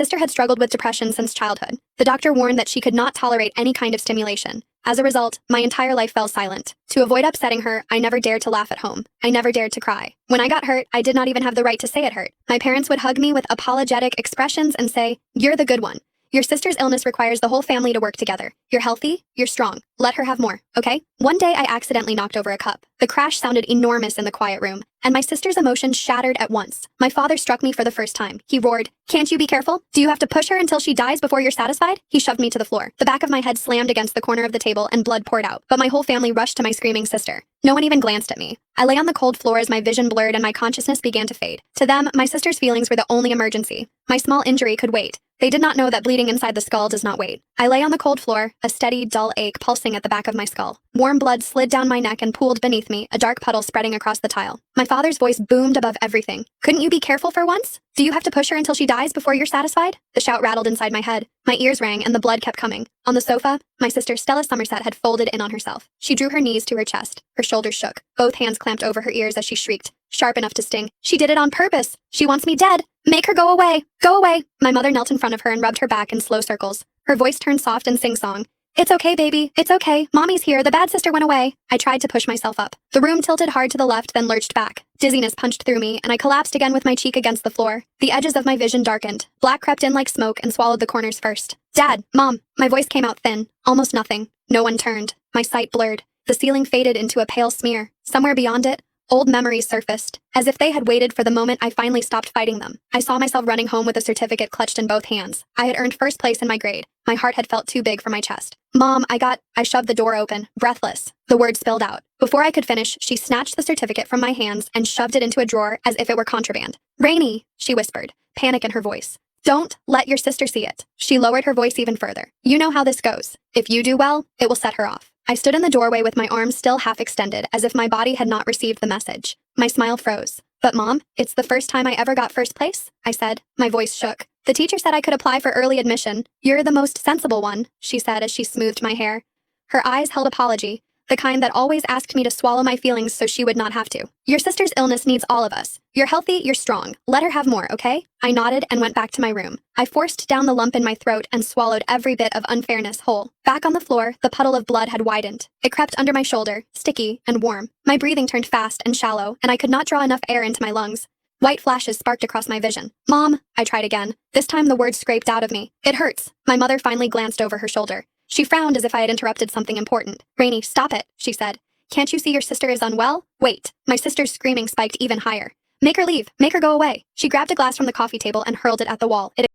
sister had struggled with depression since childhood. The doctor warned that she could not tolerate any kind of stimulation. As a result, my entire life fell silent. To avoid upsetting her, I never dared to laugh at home. I never dared to cry. When I got hurt, I did not even have the right to say it hurt. My parents would hug me with apologetic expressions and say, "You're the good one. Your sister's illness requires the whole family to work together. You're healthy, you're strong. Let her have more, okay?" One day I accidentally knocked over a cup. The crash sounded enormous in the quiet room, and my sister's emotions shattered at once. My father struck me for the first time. He roared, "Can't you be careful? Do you have to push her until she dies before you're satisfied?" He shoved me to the floor. The back of my head slammed against the corner of the table and blood poured out, but my whole family rushed to my screaming sister. No one even glanced at me. I lay on the cold floor as my vision blurred and my consciousness began to fade. To them, my sister's feelings were the only emergency. My small injury could wait. They did not know that bleeding inside the skull does not wait. I lay on the cold floor, a steady, dull ache pulsing at the back of my skull. Warm blood slid down my neck and pooled beneath me, a dark puddle spreading across the tile. My father's voice boomed above everything. "Couldn't you be careful for once? Do you have to push her until she dies before you're satisfied?" The shout rattled inside my head. My ears rang and the blood kept coming. On the sofa, my sister Stella Somerset had folded in on herself. She drew her knees to her chest. Her shoulders shook. Both hands clamped over her ears as she shrieked, sharp enough to sting. "She did it on purpose. She wants me dead. Make her go away. Go away." My mother knelt in front of her and rubbed her back in slow circles. Her voice turned soft and sing-song. "It's okay, baby. It's okay. Mommy's here. The bad sister went away." I tried to push myself up. The room tilted hard to the left, then lurched back. Dizziness punched through me, and I collapsed again with my cheek against the floor. The edges of my vision darkened. Black crept in like smoke and swallowed the corners first. "Dad! Mom!" My voice came out thin. Almost nothing. No one turned. My sight blurred. The ceiling faded into a pale smear. Somewhere beyond it, old memories surfaced, as if they had waited for the moment I finally stopped fighting them. I saw myself running home with a certificate clutched in both hands. I had earned first place in my grade. My heart had felt too big for my chest. "Mom, I shoved the door open, breathless. The words spilled out. Before I could finish, she snatched the certificate from my hands and shoved it into a drawer as if it were contraband. "Rainy," she whispered, panic in her voice. "Don't let your sister see it." She lowered her voice even further. "You know how this goes. If you do well, it will set her off." I stood in the doorway with my arms still half extended, as if my body had not received the message. My smile froze. "But Mom, it's the first time I ever got first place," I said. My voice shook. "The teacher said I could apply for early admission. You're the most sensible one," she said as she smoothed my hair. Her eyes held apology, the kind that always asked me to swallow my feelings so she would not have to. "Your sister's illness needs all of us. You're healthy, you're strong. Let her have more, okay?" I nodded and went back to my room. I forced down the lump in my throat and swallowed every bit of unfairness whole. Back on the floor, the puddle of blood had widened. It crept under my shoulder, sticky and warm. My breathing turned fast and shallow, and I could not draw enough air into my lungs. White flashes sparked across my vision. "Mom," I tried again. This time the words scraped out of me. "It hurts." My mother finally glanced over her shoulder. She frowned as if I had interrupted something important. "Rainy, stop it," she said. "Can't you see your sister is unwell? Wait." My sister's screaming spiked even higher. "Make her leave. Make her go away." She grabbed a glass from the coffee table and hurled it at the wall. It